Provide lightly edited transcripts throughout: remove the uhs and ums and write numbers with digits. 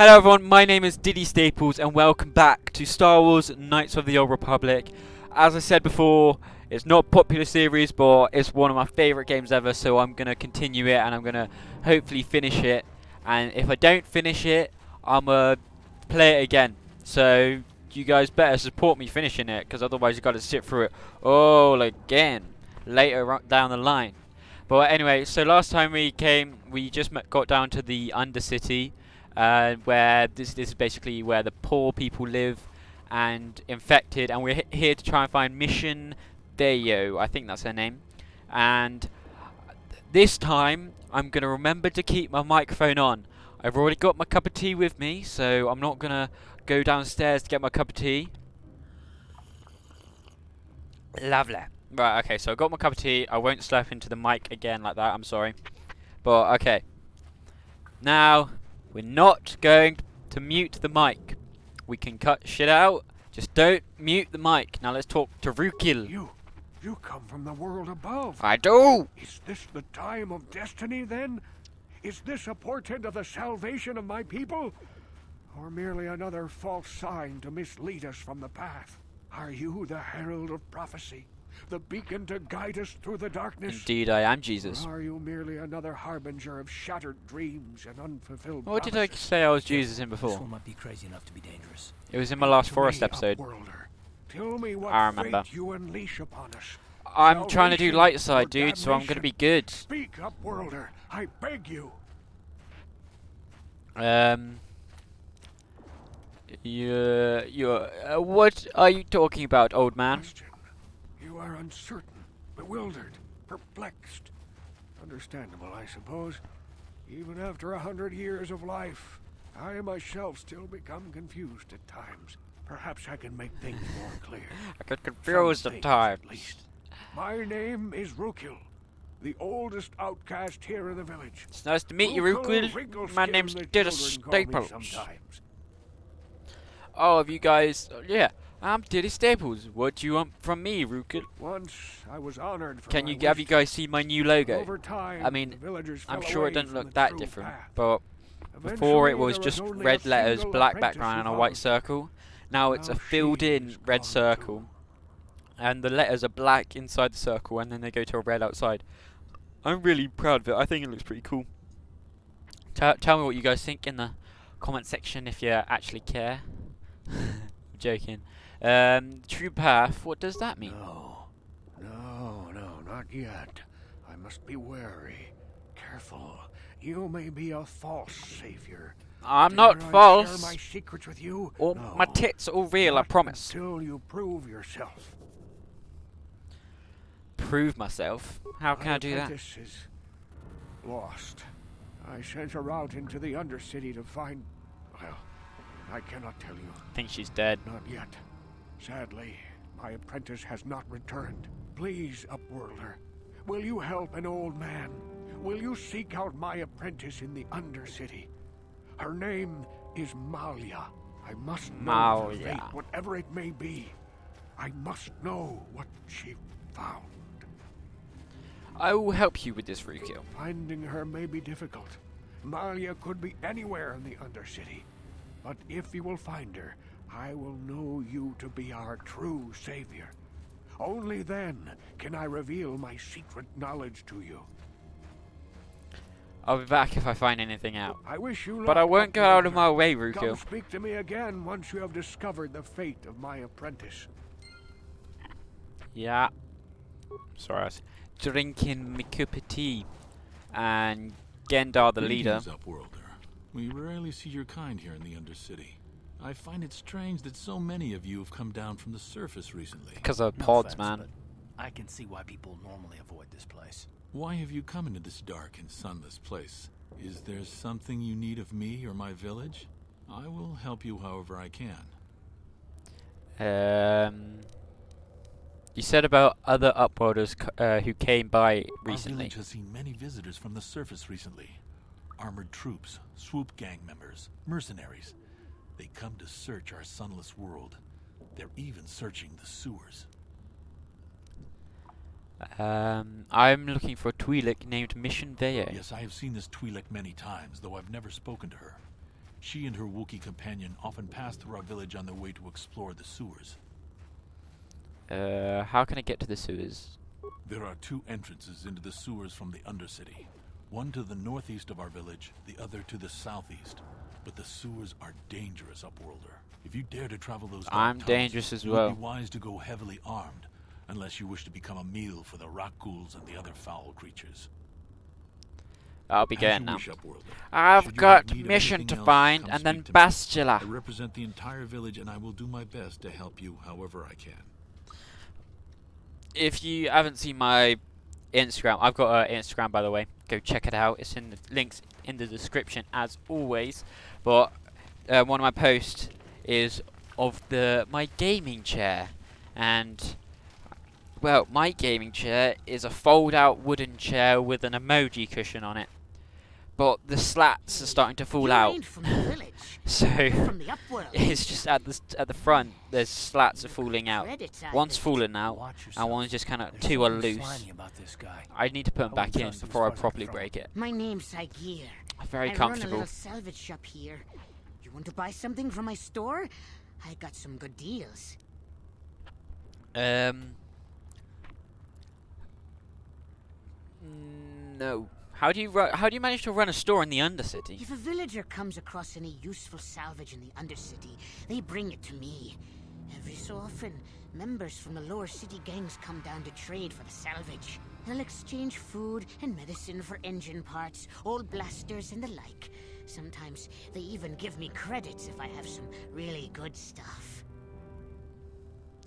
Hello everyone, my name is Diddy Staples and welcome back to Star Wars Knights of the Old Republic. As I said before, it's not a popular series, but it's one of my favourite games ever, so I'm going to continue it and I'm going to hopefully finish it. And if I don't finish it, I'm going to play it again. So you guys better support me finishing it, because otherwise you've got to sit through it all again later down the line. But anyway, so last time we came, we just got down to the Undercity. Where this is basically where the poor people live and infected, and we're here to try and find Mission Deo, I think that's her name. And this time I'm gonna remember to keep my microphone on. I've already got my cup of tea with me, so I'm not gonna go downstairs to get my cup of tea. Lovely. Right, okay, so I got my cup of tea. I won't slap into the mic again like that, I'm sorry. But okay. Now we're not going to mute the mic. We can cut shit out. Just don't mute the mic. Now let's talk to Rukil. You come from the world above. I do. Is this the time of destiny then? Is this a portent of the salvation of my people? Or merely another false sign to mislead us from the path? Are you the herald of prophecy? The beacon to guide us through the darkness? Indeed, I am Jesus. Or are you merely another harbinger of shattered dreams and unfulfilled What did I promises? say I was Jesus in before? This one might be crazy enough to be dangerous. It was in my last To Forest me, episode. Upworlder, tell me what I remember. fate you unleash upon us. I'm trying to do Salvation light side, or dude, so I'm gonna damnation? be good. Speak, Upworlder, I beg you. What are you talking about, old man? Question. You are uncertain, bewildered, perplexed. Understandable, I suppose. Even after 100 years of life, I myself still become confused at times. Perhaps I can make things more clear. I get confused Some at things, times. at least. My name is Rukil, the oldest outcast here in the village. It's nice to meet you, Rukil. My Wrinkleskin, name's the Diddy children call me Staples. sometimes. Oh, have you guys? Yeah, I'm Diddy Staples. What do you want from me, Rukil? Once I was honored for Can my you have you wisdom. guys seen my new logo? Over time, I mean, the villagers I'm fell sure it away doesn't from look the that true different, path. but before it Eventually, was there just only a red letters, single black apprentice background, and a who white followed. circle. Now it's a Now she filled-in is red gone circle, too. and the letters are black inside the circle, and then they go to a red outside. I'm really proud of it. I think it looks pretty cool. Tell me what you guys think in the comment section if you actually care. I'm joking. True path. What does that mean? No, not yet. I must be wary, careful. You may be a false savior. I'm Dare not I share false. my secrets with you? Or No, my tits are all real. I not promise. Until you prove yourself. Prove myself. How can My I do that? apprentice is lost. I sent her out into the Undercity to find. Well, I cannot tell you. I think she's dead. Not yet. Sadly, my apprentice has not returned. Please, Upworlder, will you help an old man? Will you seek out my apprentice in the Undercity? Her name is Malia. I must know her Malia. fate, whatever it may be. I must know what she found. I will help you with this, Rukil. Finding her may be difficult. Malia could be anywhere in the Undercity. But if you will find her, I will know you to be our true savior. Only then can I reveal my secret knowledge to you. I'll be back if I find anything out. I wish you luck. But I won't go out of my way, Come Rukil. speak to me again once you have discovered the fate of my apprentice. Yeah. Sorry, I was drinking my cup of tea. And Gendar, the leader. Greetings, Upworlder. We rarely see your kind here in the Undercity. I find it strange that so many of you have come down from the surface recently. Because of No pods, offense, man. but I can see why people normally avoid this place. Why have you come into this dark and sunless place? Is there something you need of me or my village? I will help you however I can. You said about other upworlders who came by Our recently. village has seen many visitors from the surface recently. Armored troops, swoop gang members, mercenaries. They come to search our sunless world. They're even searching the sewers. I'm looking for a Twi'lek named Mission Veye. Yes, I have seen this Twi'lek many times, though I've never spoken to her. She and her Wookiee companion often pass through our village on their way to explore the sewers. How can I get to the sewers? There are 2 entrances into the sewers from the Undercity. One to the northeast of our village, the other to the southeast. But the sewers are dangerous, Upworlder. If you dare to travel those dark I'm tunnels, dangerous as it well. would be wise to go heavily armed, unless you wish to become a meal for the rock ghouls and the other foul creatures. I'll be As getting you them. wish, Upworlder. I've Should you got have need of mission anything to else, find, come and then speak to me. I Bastila. represent the entire village, and I will do my best to help you however I can. If you haven't seen my Instagram, I've got an Instagram, by the way. Go check it out. It's in the links in the description as always. But one of my posts is of my gaming chair, and well, my gaming chair is a fold-out wooden chair with an emoji cushion on it. But the slats are starting to fall out. Ain't from the village. So From the upworld. it's just at the front. There's slats are falling out. Credits, I One's bet. fallen out, Watch and yourself. one's just kind of There's 2 are something loose. slimy about this guy. I need to put them I back wouldn't in trust him before I as far as I properly can throw break it. My name's Sagir. Very I comfortable. run a little salvage shop here. You want to buy something from my store? I got some good deals. No. How do you manage to run a store in the Undercity? If a villager comes across any useful salvage in the Undercity, they bring it to me. Every so often, members from the lower city gangs come down to trade for the salvage. They'll exchange food and medicine for engine parts, old blasters and the like. Sometimes they even give me credits if I have some really good stuff.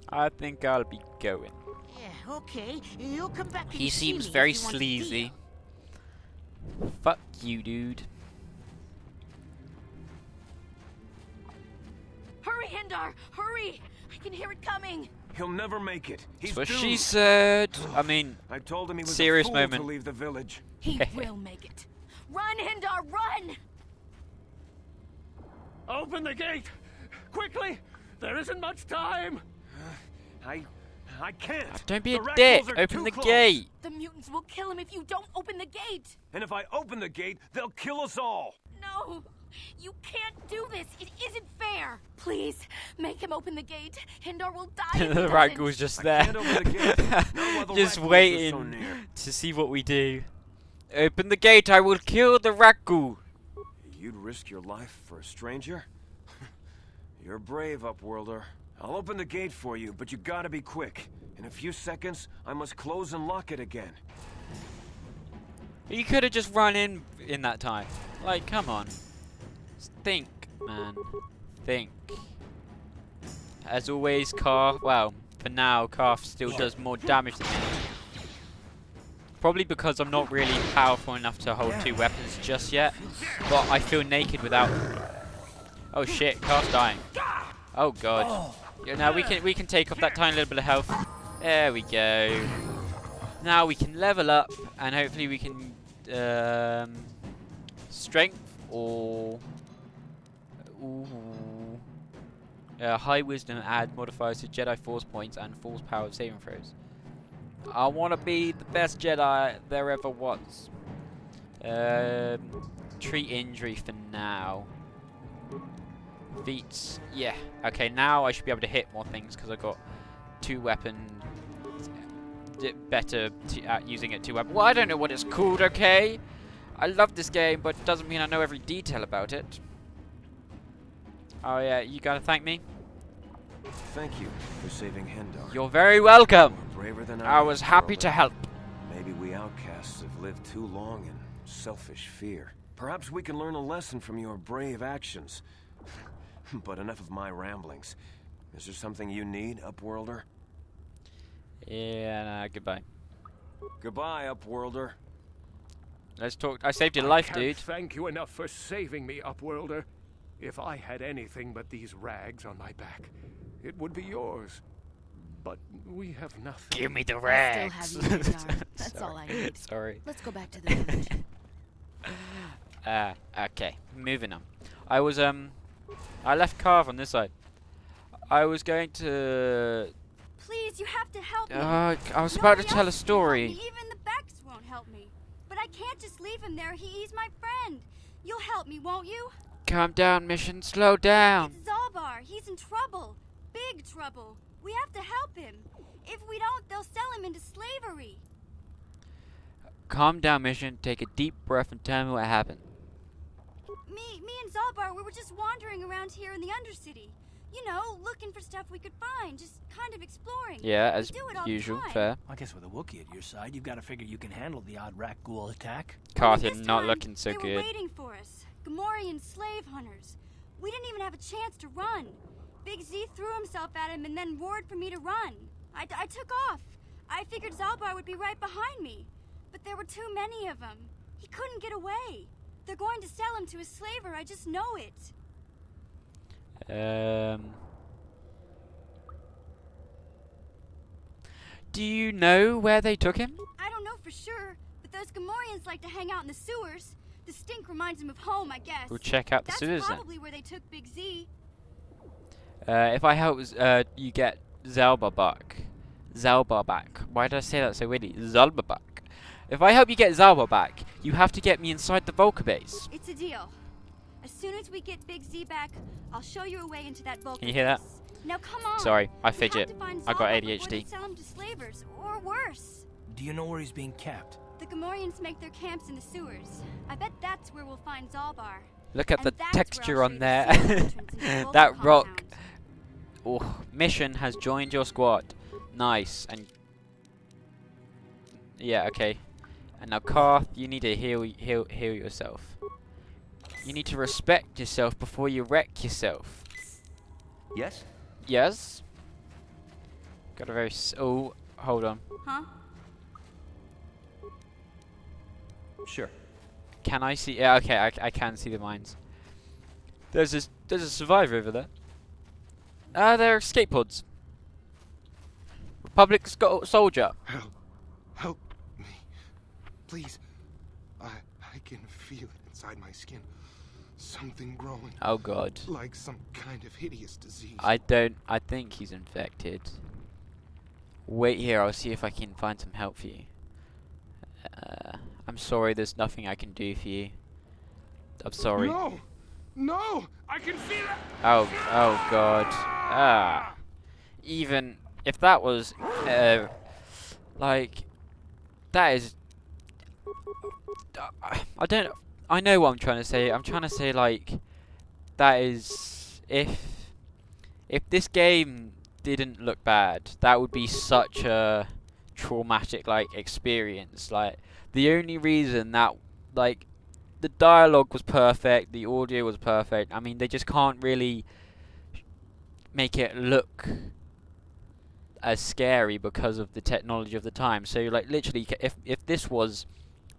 I think I'll be going. Yeah, okay. You'll come back and He see seems me very if you want a sleazy. deal. Fuck you, dude. Hurry, Hindar! Hurry! I can hear it coming! He'll never make it. He's That's what doomed. she said. I mean, I told him he was serious a fool moment. to leave the village. He will make it. Run, Hindar, run! Open the gate! Quickly! There isn't much time! I can't. don't be The a rat dick. ghouls are Open too the close. gate. The mutants will kill him if you don't open the gate! And if I open the gate, they'll kill us all. No! You can't do this! It isn't fair! Please, make him open the gate. Hindar will die if he The rat doesn't. ghoul's just I there. can't open the gate. Not while the Just rat ghouls are so waiting near. to see what we do. Open the gate. I will kill the rat ghoul. You'd risk your life for a stranger? You're brave, Upworlder. I'll open the gate for you, but you gotta be quick. In a few seconds, I must close and lock it again. You could have just run in that time. Like, come on. Think, man. Think. As always, Car. Well, for now, Car still does more damage than me. Probably because I'm not really powerful enough to hold 2 weapons just yet. But I feel naked without. Oh shit, Car's dying. Oh god. Yeah, now we can take off that tiny little bit of health. There we go. Now we can level up, and hopefully we can strength or high wisdom add modifiers to Jedi Force points and Force power saving throws. I want to be the best Jedi there ever was. Treat injury for now. Feats, yeah. Okay, now I should be able to hit more things because I got 2 weapons. Better at using it 2 weapons. Well, I don't know what it's called. Okay, I love this game, but it doesn't mean I know every detail about it. Oh yeah, you gotta thank me. Thank you for saving Hindar. You're very welcome. You're braver than I was happy to help. Maybe we outcasts have lived too long in selfish fear. Perhaps we can learn a lesson from your brave actions. But enough of my ramblings. Is there something you need, Upworlder? Yeah, nah, goodbye. Goodbye, Upworlder. Let's talk. I saved your life, I can't dude. thank you enough for saving me, Upworlder. If I had anything but these rags on my back, it would be yours. But we have nothing. Give me the I rags. still have you, Hindar. That's all I need. Sorry. Let's go back to the village. Okay, moving on. I left Carve on this side. I was going to. Please, you have to help me. I was about to Nobody tell a else can story. help me. Even the Becks won't help me. But I can't just leave him there. He's my friend. You'll help me, won't you? Calm down, Mission. Slow down. It's Zalbar. He's in trouble. Big trouble. We have to help him. If we don't, they'll sell him into slavery. Calm down, Mission. Take a deep breath and tell me what happened. Me and Zalbar, we were just wandering around here in the Undercity. You know, looking for stuff we could find, just kind of exploring. Yeah, We as do it all the usual. time. Fair. I guess with a Wookiee at your side, you've got to figure you can handle the odd rat ghoul attack. Karth, Only you're this not time, looking so they were good. waiting for us. Gamorrean slave hunters. We didn't even have a chance to run. Big Z threw himself at him and then roared for me to run. I took off. I figured Zalbar would be right behind me. But there were too many of them. He couldn't get away. They're going to sell him to a slaver, I just know it. Do you know where they took him? I don't know for sure, but those Gamorreans like to hang out in the sewers. The stink reminds them of home, I guess. We'll check out the That's sewers then. probably where they took Big Z. If I help, you get Zalbar back. Why did I say that so weirdly? Zalbar back. If I help you get Zalbar back, you have to get me inside the Volca base. It's a deal. As soon as we get Big Z back, I'll show you a way into that Vulcan Can you hear that? base. Now come on. Sorry, I We have fidget. to find I got Zalbar before they ADHD. sell him to slavers, or worse. Do you know where he's being kept? The Gamorreans make their camps in the sewers. I bet that's where we'll find Zalbar. Look at And the that's where texture I'll on show you there. the secret entrance into the Vulcan That rock. compound. Oh, Mission has joined your squad. Nice. And yeah, okay. And now, Karth, you need to heal yourself. You need to respect yourself before you wreck yourself. Yes? Yes. Got a very oh, hold on. Huh? Sure. Can I see? Yeah, okay, I can see the mines. There's a survivor over there. They're escape pods. Republic soldier. Help me. Please. I can feel it inside my skin. Something growing. Oh god. Like some kind of hideous disease. I think he's infected. Wait here, I'll see if I can find some help for you. I'm sorry, there's nothing I can do for you. I'm sorry. No! No! I can feel it! Oh god. Even if that was, like, that is, I know what I'm trying to say. I'm trying to say, like, that is, if this game didn't look bad, that would be such a traumatic, like, experience. Like, the only reason that, like, the dialogue was perfect, the audio was perfect. I mean, they just can't really make it look as scary because of the technology of the time. So, like, literally, if this was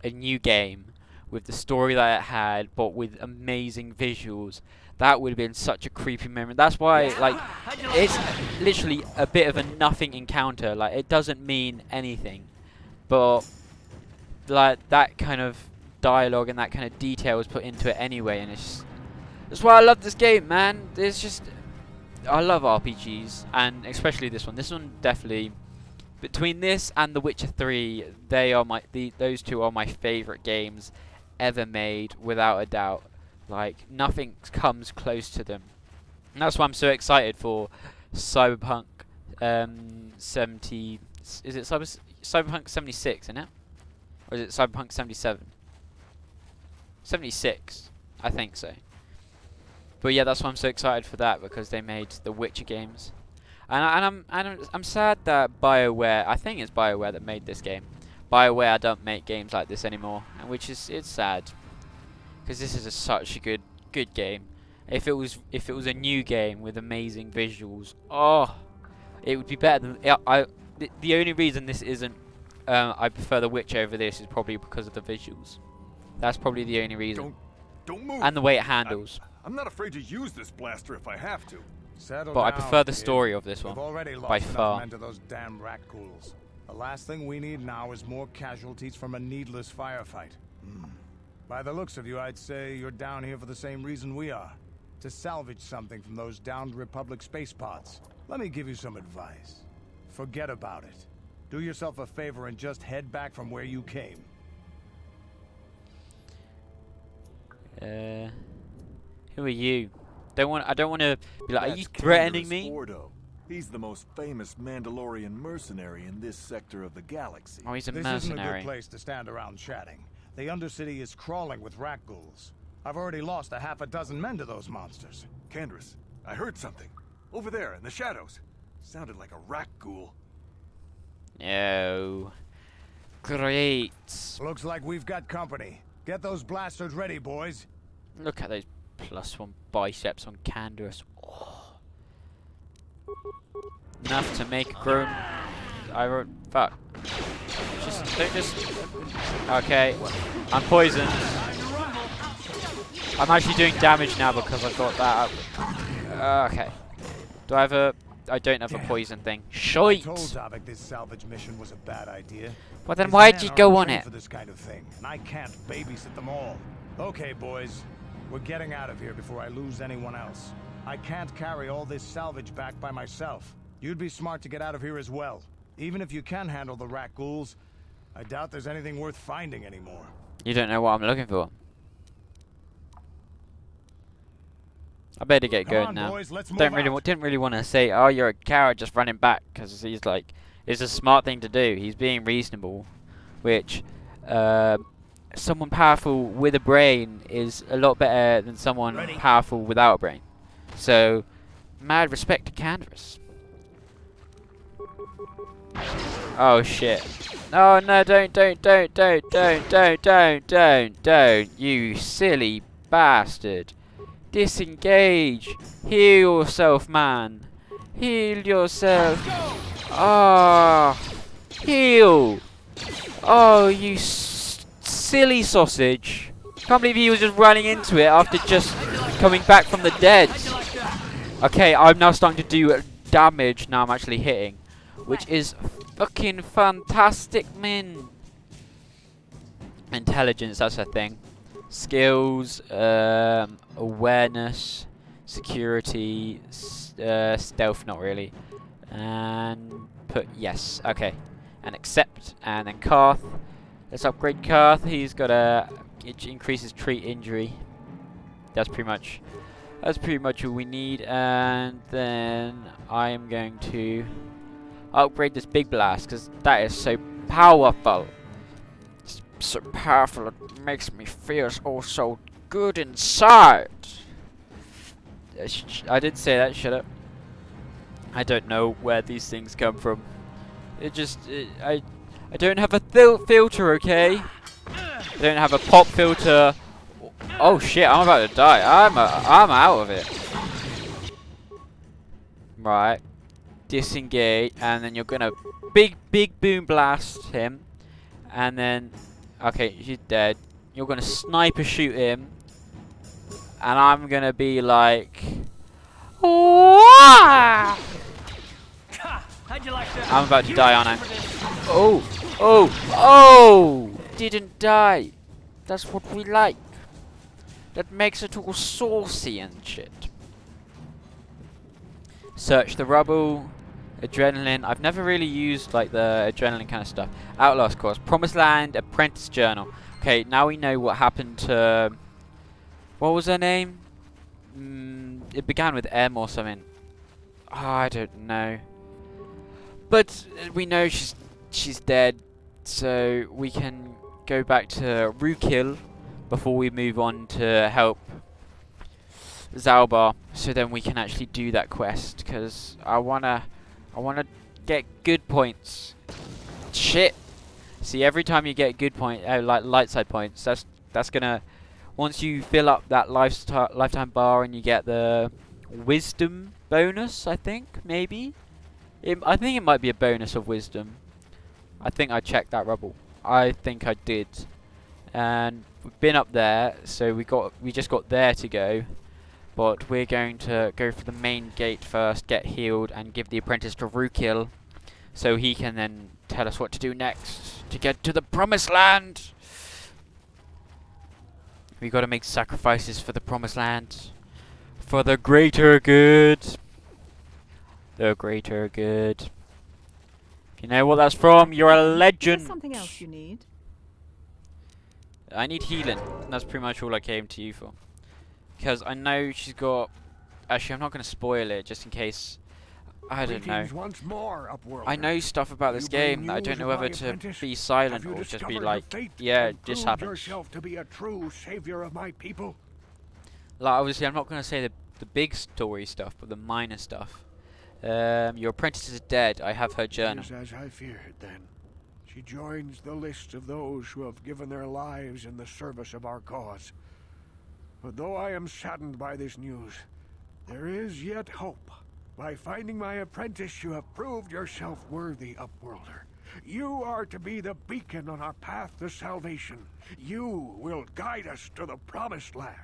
a new game with the story that it had, but with amazing visuals, that would have been such a creepy moment. That's why, like, it's literally a bit of a nothing encounter. Like, it doesn't mean anything, but like that kind of dialogue and that kind of detail was put into it anyway, and that's why I love this game, man. It's just, I love RPGs, and especially this one. This one definitely, between this and The Witcher 3, they are those two are my favorite games ever made, without a doubt. Like, nothing comes close to them, and that's why I'm so excited for Cyberpunk 70. Is it Cyberpunk 76? Isn't it? Or is it Cyberpunk 77? 76, I think so. But yeah, that's why I'm so excited for that, because they made the Witcher games, and I'm sad that BioWare, I think it's BioWare that made this game. BioWare don't make games like this anymore, and it's sad, because this is such a good game. If it was a new game with amazing visuals, oh, it would be better than the only reason this isn't. I prefer The Witcher over this is probably because of the visuals. That's probably the only reason. Don't move. And the way it handles. I'm not afraid to use this blaster if I have to. Settle But I down, prefer the kid. story of this We've one already lost by enough far. men to those damn rat ghouls. The last thing we need now is more casualties from a needless firefight. By the looks of you, I'd say you're down here for the same reason we are. To salvage something from those downed Republic space pods. Let me give you some advice. Forget about it. Do yourself a favor and just head back from where you came. Who are you? I don't want to be like, are you That's threatening Canderous me? Ordo. He's the most famous Mandalorian mercenary in this sector of the galaxy. Oh, he's a This isn't a mercenary. good place to stand around chatting. The Undercity is crawling with rat ghouls. I've already lost a half a dozen men to those monsters. Canderous, I heard something. Over there in the shadows. Sounded like a rat ghoul. No. Great. Looks like we've got company. Get those blasters ready, boys. Look at those +1 biceps on Canderous. Oh. Enough to make a grown. I wrote. Fuck. Don't just. Okay. I'm poisoned. I'm actually doing damage now because I've got that up. Okay. Do I have a. I don't have a poison thing. I Shite! told Zavik this salvage mission was a bad idea. Well then His why'd men you aren't go on trained it? for this kind of thing, and I can't babysit them all. Okay, boys. We're getting out of here before I lose anyone else. I can't carry all this salvage back by myself. You'd be smart to get out of here as well. Even if you can handle the rat ghouls, I doubt there's anything worth finding anymore. You don't know what I'm looking for. I better get Come going on, now. boys, let's move Didn't really want to say, oh, you're a coward, just running back, because he's like, it's a smart thing to do. He's being reasonable, which someone powerful with a brain is a lot better than someone powerful without a brain. So, mad respect to Canderous. Oh shit! Oh no! Don't! You silly bastard! Disengage! Heal yourself, man! Heal yourself! Ah! Heal! Oh, you silly sausage! Can't believe he was just running into it after just coming back from the dead. Okay, I'm now starting to do damage. Now I'm actually hitting, which is fucking fantastic, man. Intelligence, that's a thing. Skills, awareness, security, stealth, not really. And put yes, okay. And accept, and then Karth. Let's upgrade Karth. He's got it increases treat injury. That's pretty much all we need. And then I am going to upgrade this big blast because that is so powerful. It's so powerful, it makes me feel so good inside. I did say that, shut up. I don't know where these things come from. I don't have a filter, okay? I don't have a pop filter. Oh shit, I'm about to die. I'm out of it. Right. Disengage, and then you're gonna big boom blast him, and then okay, he's dead. You're gonna sniper shoot him, and I'm gonna be like, Wah! How'd you like that? I'm about to die, aren't I? Oh! Didn't die. That's what we like. That makes it all saucy and shit. Search the rubble. Adrenaline. I've never really used like the adrenaline kind of stuff. Outlast course. Promised Land. Apprentice Journal. Okay, now we know what happened to. What was her name? It began with M or something. Oh, I don't know. But we know she's dead, so we can go back to Rukil before we move on to help Zalbar. So then we can actually do that quest, because I wanna get good points. Shit. See, every time you get good point, like light side points, that's gonna. Once you fill up that lifetime bar and you get the wisdom bonus, I think maybe. I think it might be a bonus of wisdom. I think I checked that rubble. I think I did. And we've been up there, so we just got there to go. But we're going to go for the main gate first, get healed, and give the apprentice to Rukil, so he can then tell us what to do next to get to the Promised Land. We got to make sacrifices for the Promised Land, for the greater good. The greater good. If you know what that's from, you're a legend. Is there something else you need? I need healing. That's pretty much all I came to you for. because I know she's got. Actually, I'm not going to spoil it, just in case. I don't know. Greetings once more, Upworlder. I know stuff about this You bring game that I don't news know of whether my to apprentice? be Have silent you or just be discovered her like, fate yeah, and this proved happened. yourself to be a true savior of my people? Like, obviously, I'm not going to say the big story stuff, but the minor stuff. Your apprentice is dead. I have her journal. It is as I feared, then. She joins the list of those who have given their lives in the service of our cause. But though I am saddened by this news, there is yet hope. By finding my apprentice, you have proved yourself worthy, Upworlder. You are to be the beacon on our path to salvation. You will guide us to the Promised Land.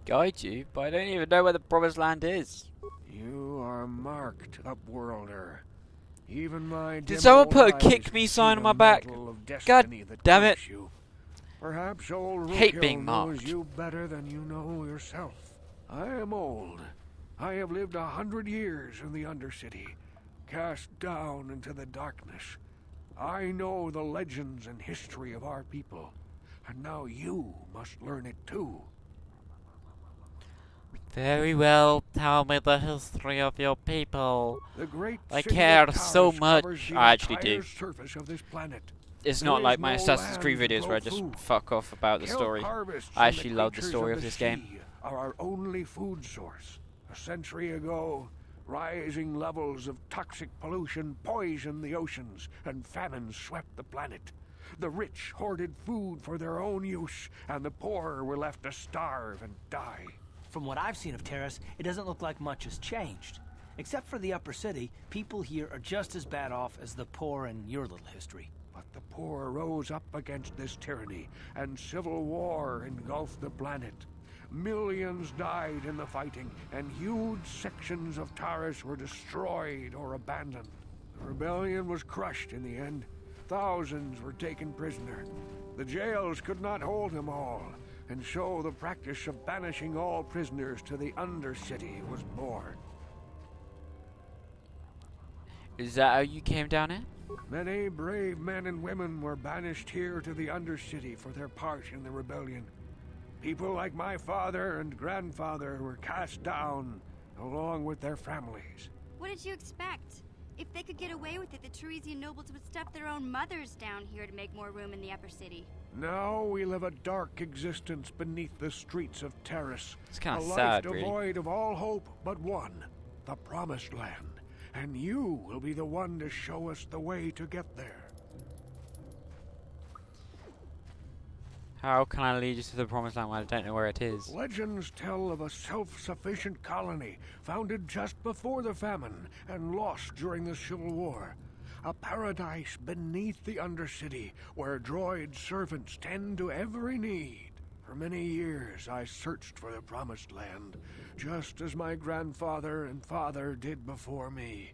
Guide you? But I don't even know where the Promised Land is. You are marked, Upworlder. Even my Did dim someone old put a eyes kick can me see sign the on my back? mantle of God destiny that damn cloaks it. you. Perhaps old Hate Rookhill being knows marked. you better than you know yourself. I am old. I have lived 100 years in the Undercity, cast down into the darkness. I know the legends and history of our people, and now you must learn it too. Very well, tell me the history of your people. The great I city care of so Taurus much. covers the I actually do. entire surface of this planet. It's There not is like my no Assassin's Creed land to videos grow where I just food. fuck off about the Kelp story. harvests I and actually the love the creatures story of of the this game. sea are our only food source. A century ago, rising levels of toxic pollution poisoned the oceans, and famines swept the planet. The rich hoarded food for their own use, and the poor were left to starve and die. From what I've seen of Terrace, it doesn't look like much has changed. Except for the upper city, people here are just as bad off as the poor in your little history. But the poor rose up against this tyranny, and civil war engulfed the planet. Millions died in the fighting, and huge sections of Taurus were destroyed or abandoned. The rebellion was crushed in the end. Thousands were taken prisoner. The jails could not hold them all, and so the practice of banishing all prisoners to the Undercity was born. Is that how you came down here? Many brave men and women were banished here to the Undercity for their part in the rebellion. People like my father and grandfather were cast down, along with their families. What did you expect? If they could get away with it, the Teresian nobles would stuff their own mothers down here to make more room in the upper city. Now we live a dark existence beneath the streets of Terrace. It's kind a of life sad, really. devoid of all hope but one, the Promised Land. And you will be the one to show us the way to get there. How can I lead you to the Promised Land when I don't know where it is? Legends tell of a self-sufficient colony founded just before the famine and lost during the Civil War. A paradise beneath the Undercity where droid servants tend to every need. For many years I searched for the Promised Land, just as my grandfather and father did before me.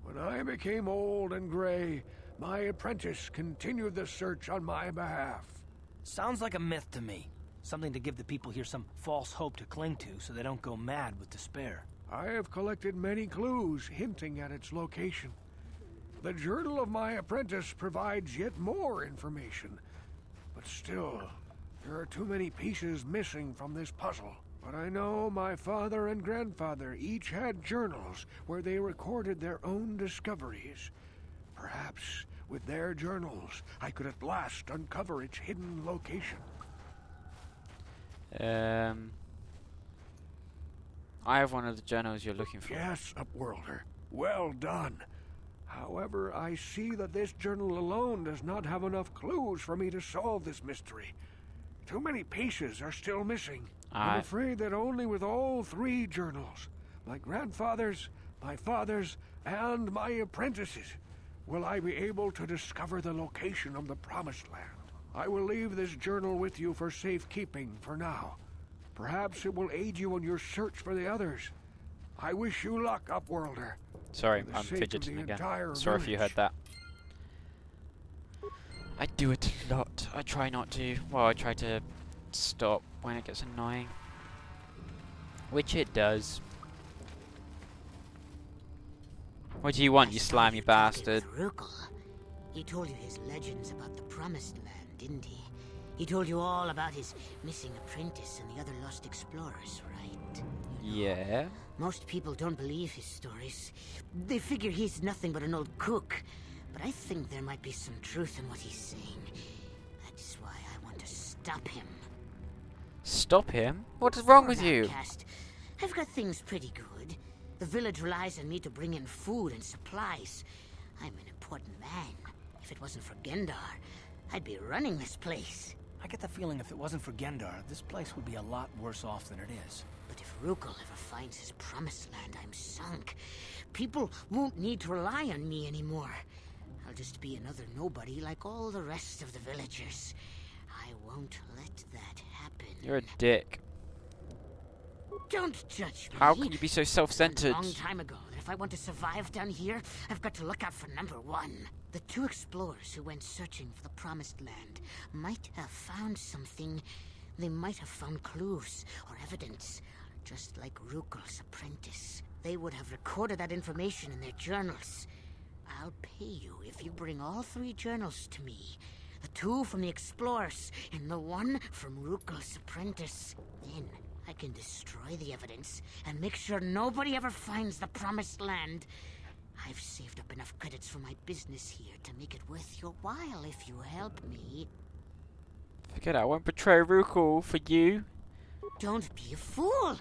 When I became old and gray, my apprentice continued the search on my behalf. Sounds like a myth to me. Something to give the people here some false hope to cling to so they don't go mad with despair. I have collected many clues hinting at its location. The journal of my apprentice provides yet more information. But still, there are too many pieces missing from this puzzle. But I know my father and grandfather each had journals where they recorded their own discoveries. Perhaps with their journals, I could at last uncover its hidden location. I have one of the journals you're looking for. Yes, Upworlder. Well done. However, I see that this journal alone does not have enough clues for me to solve this mystery. Too many pieces are still missing. I'm afraid that only with all three journals, my grandfather's, my father's, and my apprentice's, will I be able to discover the location of the Promised Land. I will leave this journal with you for safekeeping for now. Perhaps it will aid you in your search for the others. I wish you luck, Upworlder. Sorry, For the I'm sake of fidgeting the again. entire Sorry if you heard village. that. I do it a lot. I try not to. Well, I try to stop when it gets annoying. Which it does. What do you want, you slimy bastard? He told you his legends about the Promised Land, didn't he? He told you all about his missing apprentice and the other lost explorers, right? Yeah. Most people don't believe his stories. They figure he's nothing but an old cook. But I think there might be some truth in what he's saying. That's why I want to stop him. Stop him? What is wrong For with an you? outcast, I've got things pretty good. The village relies on me to bring in food and supplies. I'm an important man. If it wasn't for Gendar, I'd be running this place. I get the feeling if it wasn't for Gendar, this place would be a lot worse off than it is. But if Rukul ever finds his promised land, I'm sunk. People won't need to rely on me anymore. I'll just be another nobody like all the rest of the villagers. I won't let that happen. You're a dick. Don't judge me. How can you be so I learned self-centered? a long time ago that if I want to survive down here, I've got to look out for number one. The two explorers who went searching for the promised land might have found something. They might have found clues or evidence, just like Rukul's apprentice. They would have recorded that information in their journals. I'll pay you if you bring all 3 journals to me. The 2 from the explorers and the 1 from Rukul's apprentice. Then I can destroy the evidence and make sure nobody ever finds the promised land. I've saved up enough credits for my business here to make it worth your while if you help me. Forget it, I won't betray Rukul for you. Don't be a fool.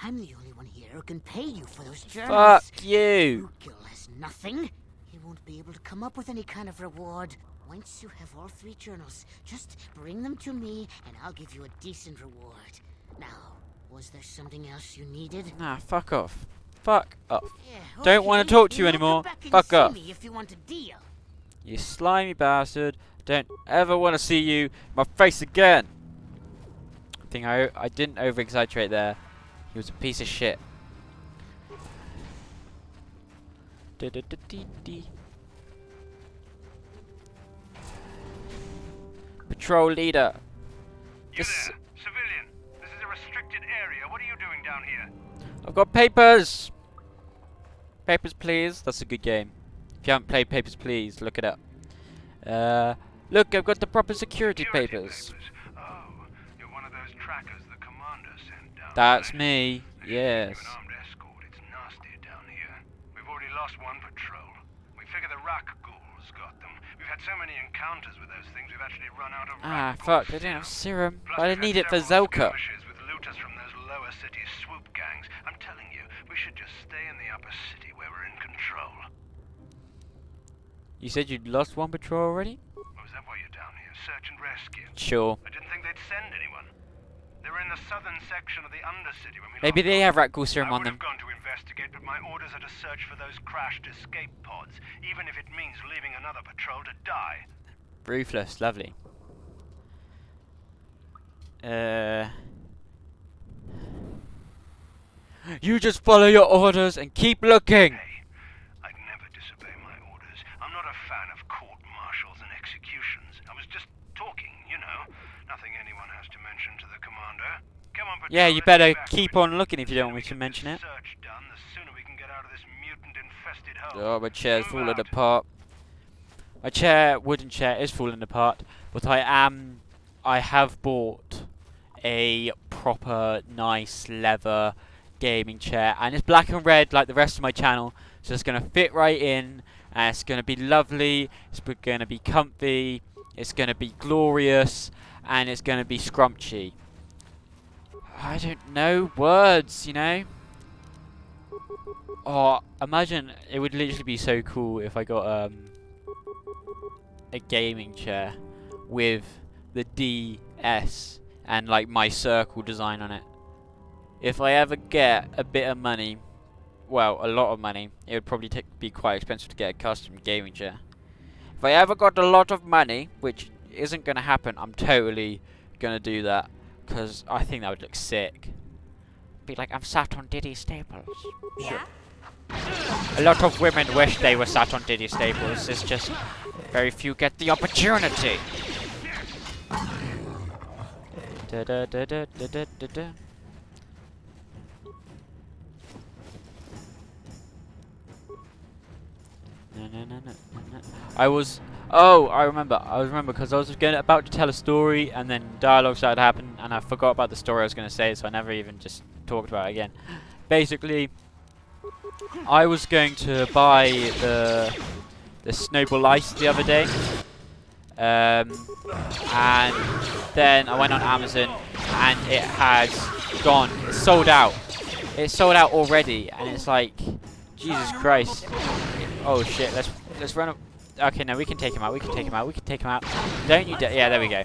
I'm the only one here who can pay you for those journals. Fuck you. Rukul has nothing. He won't be able to come up with any kind of reward. Once you have all 3 journals, just bring them to me and I'll give you a decent reward. Now, was there something else you needed? Nah, fuck off. Fuck off. Yeah, Don't want to talk to you You'll anymore. come back and Fuck see off. me if you want a deal. You slimy bastard. Don't ever want to see you in my face again. I think I didn't over-exaggerate there. He was a piece of shit. Patrol leader. You there, civilian. This is a restricted area. What are you doing down here? I've got papers. Papers, please. That's a good game. If you haven't played Papers, Please, look it up. Look, I've got the proper security papers. Oh, you're one of those trackers the commander sent down. That's right? me. Yes. An armed escort. It's nasty down here. We've already lost one patrol. We figure the rock ghouls got them. We've had so many encounters with those things, we've actually run out of Ah, rock fuck. ghoul They didn't have serum. serum. Plus, But I we've need had it for several Zelka. skirmishes with looters from those lower city swoop gangs. I'm telling you, we should just stay in the upper city where we're in control. You said you'd lost one patrol already? Oh, is that why you're down here? Search and rescue? Sure. I didn't think they'd send anyone. They were in the southern section of the Undercity when we Maybe last they got have rat ghoul serum I on would them. have gone to investigate, but my orders are to search for those crashed escape pods, even if it means leaving another patrol to die. Ruthless. Lovely. You just follow your orders and keep looking. Hey, I'd never disobey my orders. I'm not a fan of court-martials and executions. I was just talking, you know. Nothing anyone has to mention to the commander. Come on, patrol, Yeah, you let's better evacuate. keep on looking if you The don't sooner want me to we get mention this it. search done, the sooner we can get out of this mutant-infested hole. Oh, my chair's Move falling out. apart. My chair, wooden chair, is falling apart. But I have bought a proper nice leather gaming chair, and it's black and red like the rest of my channel, so it's gonna fit right in, and it's gonna be lovely. It's gonna be comfy. It's gonna be glorious, and it's gonna be scrumpty. I don't know words, you know. Oh, imagine it would literally be so cool if I got a gaming chair with the DS and like my circle design on it. If I ever get a bit of money, well, a lot of money, it would probably be quite expensive to get a custom gaming chair. If I ever got a lot of money, which isn't going to happen, I'm totally going to do that, because I think that would look sick. Be like, I'm sat on Diddy Staples. Yeah? A lot of women wish they were sat on Diddy Staples, it's just very few get the opportunity. Da da da da da da da da. No, no, no, no, no, no. Oh, I remember. I remember because I was about to tell a story, and then dialogue started to happen, and I forgot about the story I was going to say, so I never even just talked about it again. Basically, I was going to buy the snowball ice the other day, and then I went on Amazon, and it had gone. It's sold out. It's sold out already, and it's like, Jesus Christ. Oh shit! Let's run up. Okay, no, we can take him out. We can take him out. We can take him out. Don't you dare. Yeah, there we go.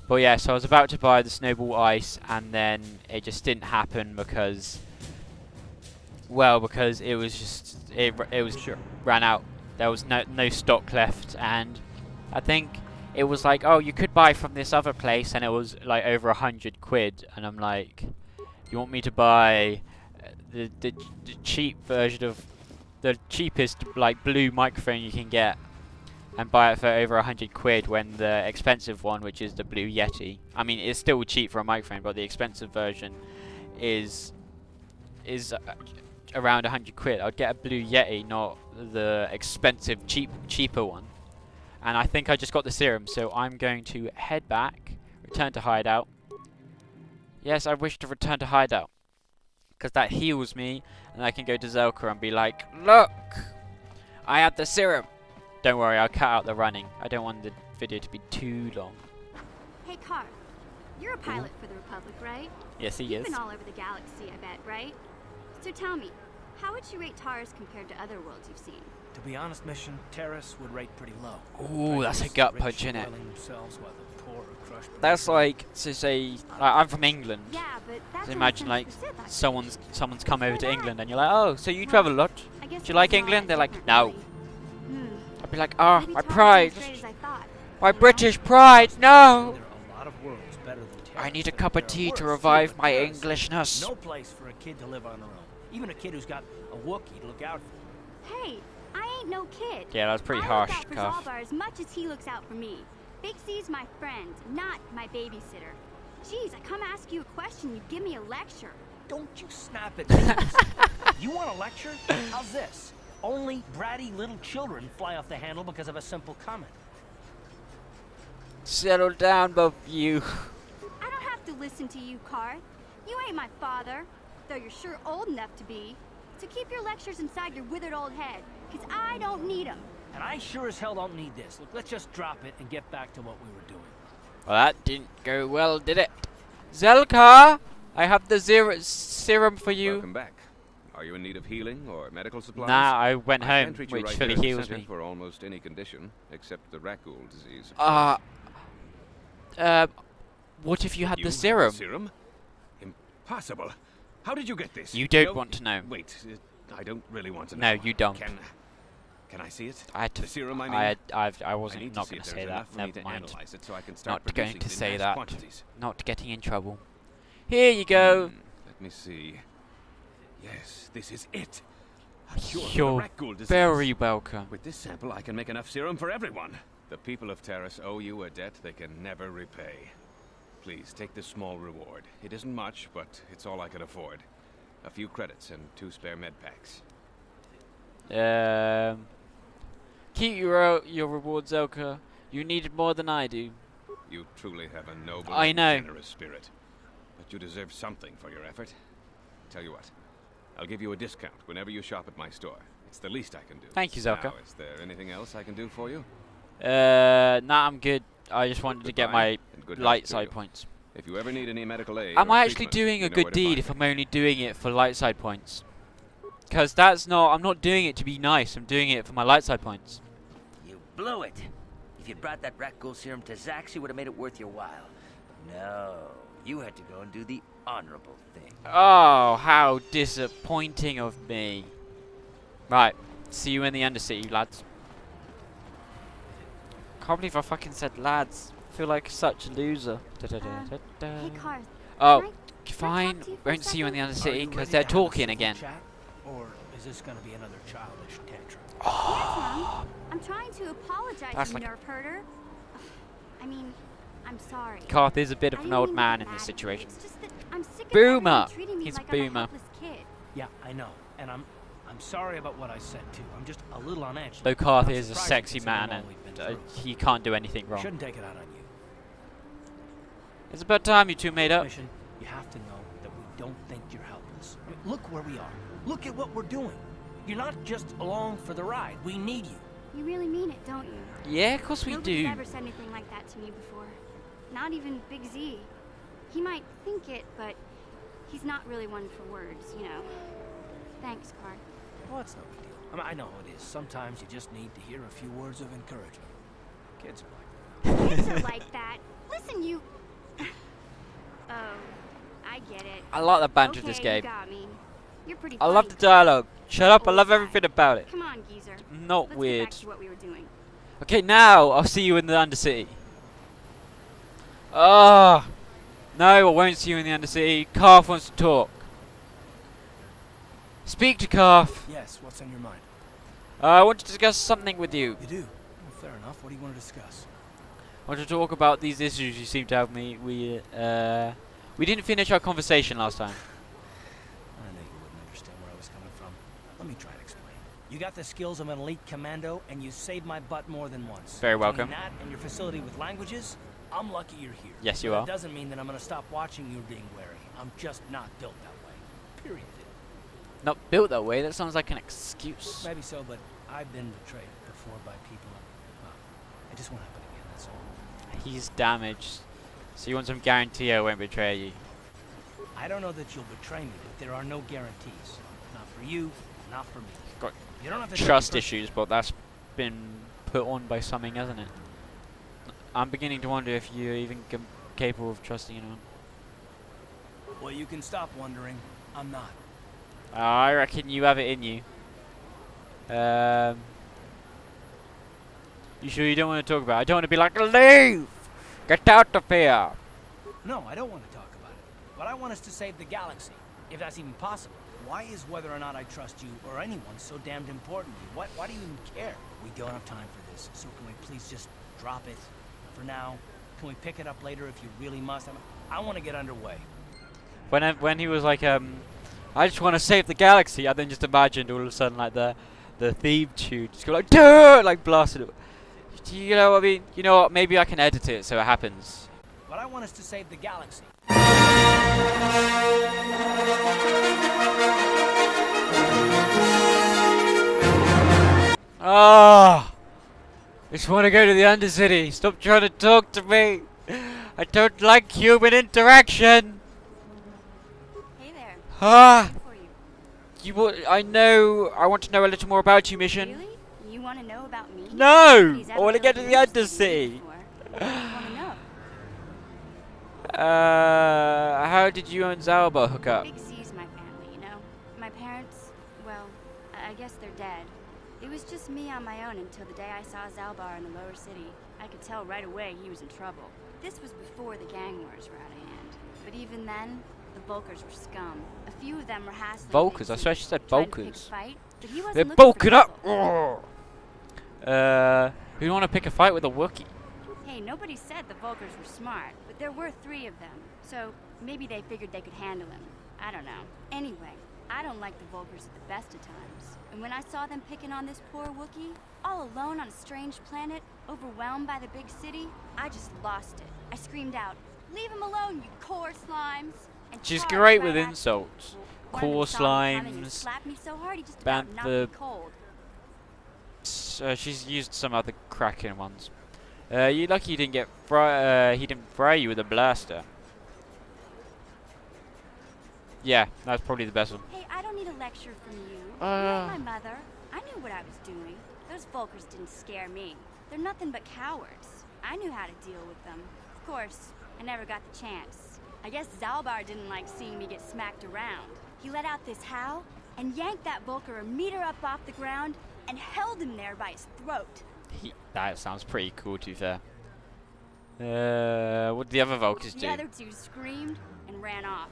But yeah, so I was about to buy the snowball ice, and then it just didn't happen because, well, because it was just it was ran out. There was no stock left, and I think it was like, oh, you could buy from this other place, and it was like over 100 quid, and I'm like, you want me to buy the cheap version of the cheapest like blue microphone you can get and buy it for over 100 quid when the expensive one, which is the Blue Yeti, I mean it's still cheap for a microphone, but the expensive version is around 100 quid. I'd get a Blue Yeti, not the expensive cheaper one. And I think I just got the serum, so I'm going to head back, return to hideout. Yes, I wish to return to hideout because that heals me, and I can go to Zelka and be like, look, I had the serum. Don't worry, I'll cut out the running. I don't want the video to be too long. Hey, Carl. You're a pilot for the Republic, right? Yes, he You've is. been all over the galaxy, I bet, right? So tell me, how would you rate Taurus compared to other worlds you've seen? To be honest, Mission, Terrace would rate pretty low. Ooh, that's a gut punch, innit? Themselves while the poor are crushed beneath That's them. like, to say, like, I'm from England. Yeah, but that's So imagine like someone's come over to that. England, and you're like, oh, so you travel a lot? I guess Do you like it's not England? They're like, different, no. really. I'd be like, oh, Maybe my Taurus pride, isn't as great as I thought. my You know? British pride, no! There are a lot of worlds better than Terrace, I need a and cup there of are tea to worse, revive too, my but Terrace is Englishness. No place for a kid to live on their own. Even a kid who's got a Wookiee to look out for. Hey, I ain't no kid. Yeah, that's pretty I harsh, look out for Cuff. Zalbar as much as he looks out for me. Big C's my friend, not my babysitter. Jeez, I come ask you a question, you give me a lecture. Don't you snap at me. You want a lecture? How's this? Only bratty little children fly off the handle because of a simple comment. Settle down, both of you. I don't have to listen to you, Karth. You ain't my father, though you're sure old enough to be. So keep your lectures inside your withered old head, because I don't need them. And I sure as hell don't need this. Look, let's just drop it and get back to what we were doing. Well, that didn't go well, did it? Zelka, I have the serum for you. Welcome back. Are you in need of healing or medical supplies? Nah, I went I home, can treat you which right fully here at the heals center me. for almost any condition, except the Rakul disease. What if you had You the have serum? Serum? Impossible. How did you get this? You don't No, want to know. Wait, I don't really want to No, know. you don't. Can I see it? I had to. The serum, I mean. I wasn't need not to see going if to there's say that. enough for me Never to mind. analyze it so I can start Not going producing to it in say mass that. quantities. Not getting in trouble. Here you go. Let me see. Yes, this is it. A cure for the You're Rakul disease. very welcome. With this sample, I can make enough serum for everyone. The people of Terrace owe you a debt they can never repay. Please, take this small reward. It isn't much, but it's all I can afford. A few credits and 2 spare med packs. Keep your reward, Zelka. You need it more than I do. You truly have a noble I and know. generous spirit. But you deserve something for your effort. Tell you what, I'll give you a discount whenever you shop at my store. It's the least I can do. Thank you, Zelka. Now, is there anything else I can do for you? Nah, I'm good. I just wanted to get Goodbye, my and good light health to side you. points. If you ever need any medical aid Am or I actually treatment, doing you a know where good to deed find if me. I'm only doing it for light side points? Because that's not. I'm not doing it to be nice. I'm doing it for my light side points. You blew it. If you'd brought that Rakul serum to Zax, you would have made it worth your while. No, you had to go and do the honorable thing. Oh, how disappointing of me. Right, see you in the Undercity, lads. Can't believe I fucking said lads. I feel like such a loser. Hey, Karth. Oh, can I fine. talk to you for a Won't see you in the second? Undercity because they're talking again. Or is this going to be another childish tantrum? Yes, Mom. I'm trying to apologize, That's you like- nerve herder. I mean, I'm sorry. Karth is a bit of I an didn't old mean to man get in this mad at you. situation. It's just that I'm sick of Boomer. everyone treating me He's a like I'm a boomer. helpless kid. Yeah, I know. And I'm I'm sorry about what I said, too. I'm just a little on edge. Though Karth I'm is a surprised sexy considering man all we've and been through. he can't do anything wrong. Shouldn't take it out on you. It's about time you two made up. Mission, you have to know that we don't think you're helpless. I mean, look where we are. Look at what we're doing. You're not just along for the ride. We need you. You really mean it, don't you? Yeah, of course we Nobody's do. ever said anything like that to me before. Not even Big Z. He might think it, but he's not really one for words, you know. Thanks, Karth. Well, it's no big deal. I mean, I know it is. Sometimes you just need to hear a few words of encouragement. Kids are like that. Kids are like that. Listen, you... Oh, I get it. I like the banter of Okay, this game. You got me. You're pretty I love funny. the dialogue. Shut up, I Old love guy. everything about it. Come on, geezer. Not Let's weird. Get back to what we were doing. Okay, now I'll see you in the Undercity. Ah, no, I won't see you in the Undercity. Karth wants to talk. Speak to Karth. Yes, what's on your mind? I want to discuss something with you. You do? Well, fair enough. What do you want to discuss? I want to talk about these issues you seem to have me. We didn't finish our conversation last time. I knew you wouldn't understand where I was coming from. Let me try to explain. You got the skills of an elite commando, and you saved my butt more than once. Very Between welcome. that and your facility with languages, I'm lucky you're here. Yes, you But are. It doesn't mean that I'm going to stop watching you being wary. I'm just not built that way. Period. Not built that way. That sounds like an excuse. Maybe so, but I've been betrayed before by people. Well, it just won't happen again, that's all. He's damaged, so you want some guarantee I won't betray you. I don't know that you'll betray me, but there are no guarantees. Not for you, not for me. Got You don't have to take trust it issues, but that's been put on by something, hasn't it? I'm beginning to wonder if you're even capable of trusting anyone. Well, you can stop wondering. I'm not. I reckon you have it in you. You sure you don't want to talk about it? I don't want to be like, leave! Get out of here! No, I don't want to talk about it. What I want is to save the galaxy, if that's even possible. Why is whether or not I trust you or anyone so damned important to you? Why do you even care? We don't have time for this, so can we please just drop it for now? Can we pick it up later if you really must? I want to get underway. When he was like, I just want to save the galaxy, I then just imagined all of a sudden like the theme tune just go like, duh! Like blasted it. You know what I mean? You know what? Maybe I can edit it so it happens. What I want is to save the galaxy. Ah! Just want to go to the Undercity. Stop trying to talk to me. I don't like human interaction. Hey there. Ah! For you. I know. I want to know a little more about you, Mission. Really? You want to know about me? No! Nobody's I ever want to get to really the interested in me Undercity. before. What do you want to know? How did you and Zalba hook up? Big Z's my family, you know? My parents, well, I guess they're dead. It was just me on my own until the day I saw Zalbar in the lower city. I could tell right away he was in trouble. This was before the gang wars were out of hand. But even then, the Volkers were scum. A few of them were hassling Volkers? Big I Z, swear she said trying to pick a Volkers. fight, but he wasn't They're looking for bulking up! trouble. Who want to pick a fight with a Wookiee? Hey, nobody said the Volkers were smart, but there were 3 of them. So maybe they figured they could handle him. I don't know. Anyway, I don't like the Volkers at the best of times. And when I saw them picking on this poor Wookiee, all alone on a strange planet, overwhelmed by the big city, I just lost it. I screamed out, "Leave him alone, you core slimes!" And She's charged great right with at me. insults. One of them Core saw me coming and slimes. slapped me so hard he just about knocked me Bantha. cold. She's used some other cracking ones. You're lucky you didn't get he didn't fry you with a blaster. Yeah, that's probably the best one. Hey, I don't need a lecture from you. You're my mother. I knew what I was doing. Those Volkers didn't scare me. They're nothing but cowards. I knew how to deal with them. Of course, I never got the chance. I guess Zalbar didn't like seeing me get smacked around. He let out this howl and yanked that Volker a meter up off the ground and held him there by his throat. That sounds pretty cool, to be fair. What did the other Volkers do? The other 2 screamed and ran off.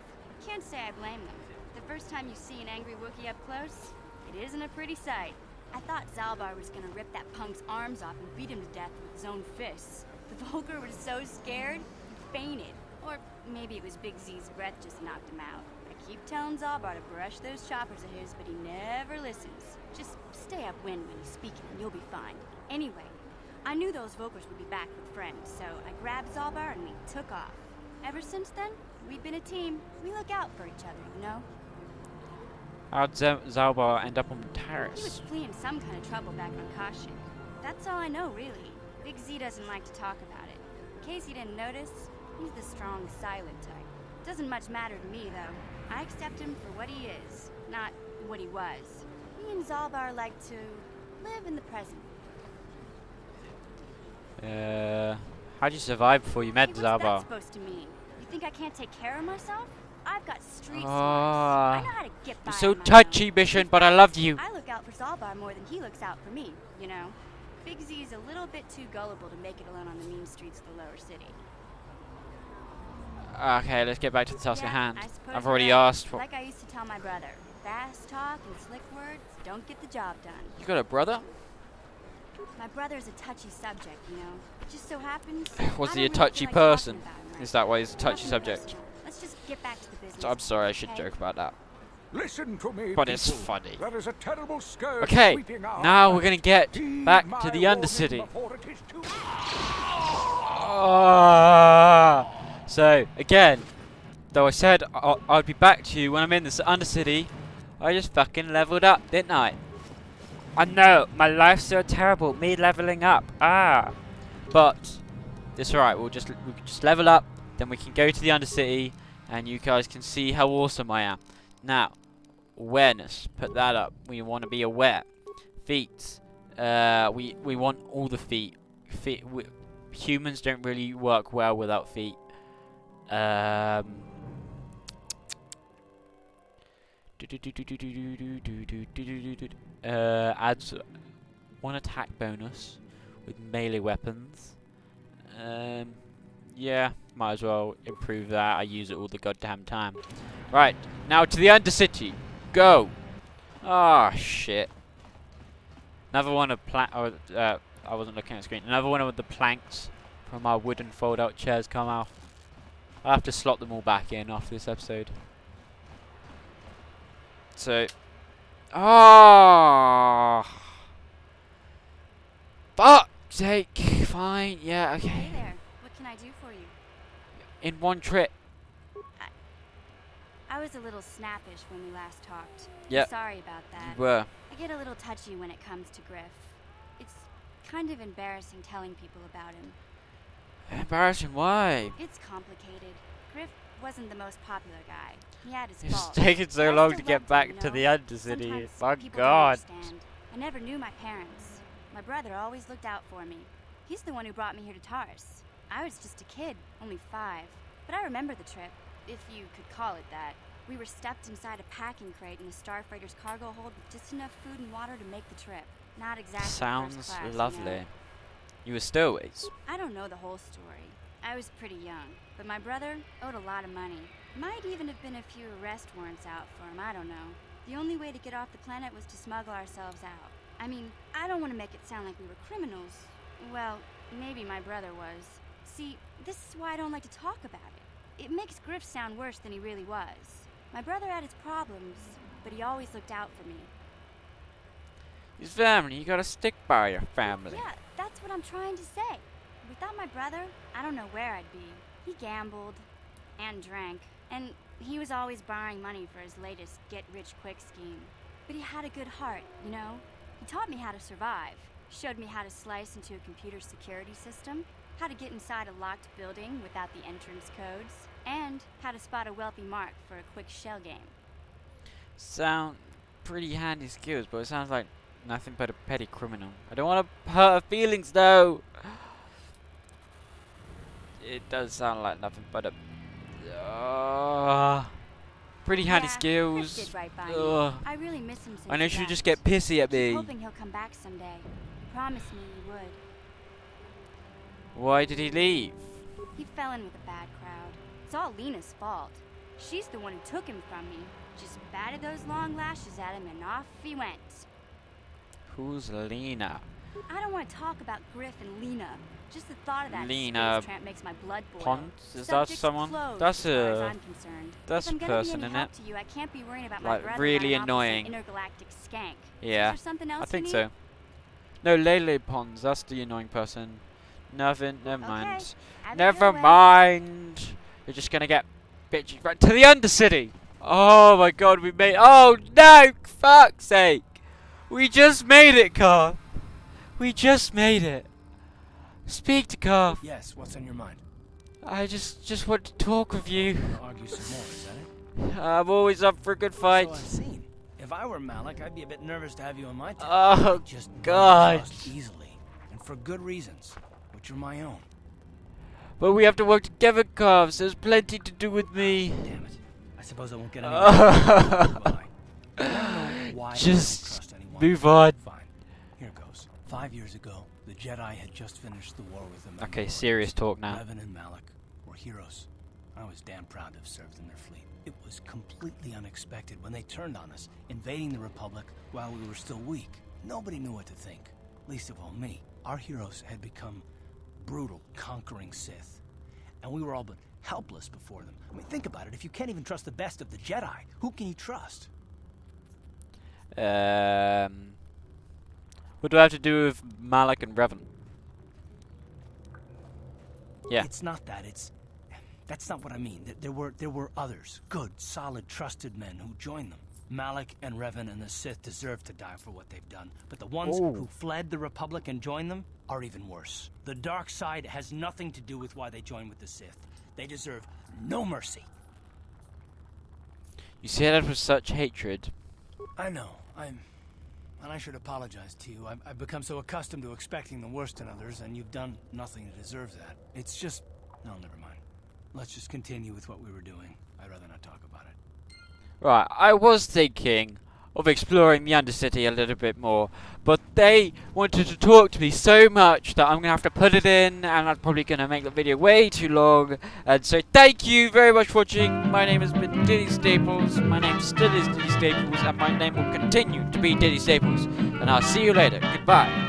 Can't say I blame them. The first time you see an angry Wookiee up close, it isn't a pretty sight. I thought Zalbar was gonna rip that punk's arms off and beat him to death with his own fists. The Volker was so scared, he fainted. Or maybe it was Big Z's breath just knocked him out. I keep telling Zalbar to brush those choppers of his, but he never listens. Just stay upwind when he's speaking and you'll be fine. Anyway, I knew those Vokers would be back with friends, so I grabbed Zalbar and we took off. Ever since then, we've been a team. We look out for each other, you know? How'd Zalbar end up on the He terrace? was fleeing some kind of trouble back on Kashyyyk. That's all I know, really. Big Z doesn't like to talk about it. In case you didn't notice, he's the strong, silent type. Doesn't much matter to me, though. I accept him for what he is, not what he was. Me and Zalbar like to live in the present. How'd you survive before you met Hey, what's that Zalbar? supposed to mean? You think I can't take care of myself? I've got street smarts. Ah, I know how to get by you're so on my touchy, own. Mission, In but I fact, love you. I look out for Zalbar more than he looks out for me, you know? Big Z's a little bit too gullible to make it alone on the mean streets of the lower city. Okay, let's get back to the task at hand. I suppose I've already you're right. asked for. Like I used to tell my brother, fast talk and slick words don't get the job done. You got a brother? My brother's a touchy subject, you know? It just so happens. Was I he a don't really touchy feel like talking person? about him right Is that why he's a now. touchy Nothing subject? personal. Let's just get back to the business. So I'm sorry, I shouldn't okay? joke about that. Listen to me, But it's people. funny. There is a terrible scourge Okay, sweeping our now we're land. gonna get Heed back my to the warning Undercity. before it is too So again, though I said I'd be back to you when I'm in this Undercity, I just fucking leveled up, didn't I? I know, my life's so terrible, me leveling up. But it's alright, we can just level up, then we can go to the Undercity, and you guys can see how awesome I am. Now, awareness, put that up. We want to be aware. Feet, we want all the feet. Humans don't really work well without feet. Adds one attack bonus with melee weapons. Yeah, might as well improve that. I use it all the goddamn time. Right, now to the Undercity. Go! Ah, shit. Another one of I wasn't looking at the screen. Another one of the planks from our wooden fold-out chairs come out. I'll have to slot them all back in after this episode. So, fuck's sake. Fine, yeah, okay. Hey there. What can I do for you? In one trip. I was a little snappish when we last talked. Yep. I'm sorry about that. You were. I get a little touchy when it comes to Griff. It's kind of embarrassing telling people about him. Embarrassing, why? It's complicated. Griff wasn't the most popular guy. He had his It's faults. taken so But I long still to get loved back him, to you the know? Undercity. Sometimes My people don't god. understand. I never knew my parents. My brother always looked out for me. He's the one who brought me here to Taurus. I was just a kid, only 5. But I remember the trip, if you could call it that. We were stuffed inside a packing crate in a starfighter's cargo hold with just enough food and water to make the trip. Not exactly Sounds first class, lovely. You know? You were stowaways. I don't know the whole story. I was pretty young, but my brother owed a lot of money. Might even have been a few arrest warrants out for him, I don't know. The only way to get off the planet was to smuggle ourselves out. I mean, I don't want to make it sound like we were criminals. Well, maybe my brother was. See, this is why I don't like to talk about it. It makes Griff sound worse than he really was. My brother had his problems, but he always looked out for me. His family, you gotta stick by your family. Yeah, that's what I'm trying to say. Without my brother, I don't know where I'd be. He gambled and drank, and he was always borrowing money for his latest get-rich-quick scheme. But he had a good heart, you know? He taught me how to survive, showed me how to slice into a computer security system, how to get inside a locked building without the entrance codes, and how to spot a wealthy mark for a quick shell game. Sound pretty handy skills, but it sounds like nothing but a petty criminal. I don't want to hurt her feelings, though. It does sound like nothing but a pretty handy Griff skills. did right by me. Ugh. I really miss him since I know he she'll left. just get pissy at I keep me. hoping he'll come back someday. He promised me he would. Why did he leave? He fell in with a bad crowd. It's all Lena's fault. She's the one who took him from me. Just batted those long lashes at him and off he went. Who's Lena? I don't want to talk about Griff and Lena. Just the thought of that Lena space tramp makes my blood boil. Pons? Is that Subject's someone? closed, That's as far as a I'm concerned. that's If a I'm gonna be person, any isn't help it? to you, I can't be worrying about my Like, brother really running off with some annoying. intergalactic skank. Yeah, Is there something else I think you so. need? No, Lele Pons. That's the annoying person. Never mind. Have it Never your way. mind. You're just gonna get bitchy right to the Undercity. Oh my God, we made. Oh no! Fuck's sake! We just made it, Carl. We just made it. Speak to Carl. Yes, what's on your mind? I just want to talk with you. Want to argue some more, is that it? I'm always up for a good fight. So I've seen. If I were Malik, I'd be a bit nervous to have you on my team. Oh, I just don't God. trust easily, and for good reasons, which are my own. But we have to work together, Carves. There's plenty to do with me. Damn it. I suppose I won't get any. Goodbye. I don't know why I Just don't trust anyone. move on. Fine. Here goes. 5 years ago, the Jedi had just finished the war with the Okay, Mandalorians. serious talk now. Revan and Malik were heroes. I was damn proud to have served in their fleet. It was completely unexpected when they turned on us, invading the Republic while we were still weak. Nobody knew what to think, least of all me. Our heroes had become brutal, conquering Sith, and we were all but helpless before them. I mean, think about it. If you can't even trust the best of the Jedi, who can you trust? What do I have to do with Malik and Revan? Yeah. It's not that. That's not what I mean. There were others, good, solid, trusted men who joined them. Malik and Revan and the Sith deserve to die for what they've done, but the ones who fled the Republic and joined them are even worse. The dark side has nothing to do with why they joined with the Sith. They deserve no mercy. You say that with such hatred. I know. And I should apologize to you. I've become so accustomed to expecting the worst in others, and you've done nothing to deserve that. It's just... No, never mind. Let's just continue with what we were doing. I'd rather not talk about it. Right, I was thinking of exploring the Undercity a little bit more, but they wanted to talk to me so much that I'm going to have to put it in, and I'm probably going to make the video way too long. And so thank you very much for watching. My name has been Diddy Staples, my name still is Diddy Staples, and my name will continue to be Diddy Staples. And I'll see you later. Goodbye.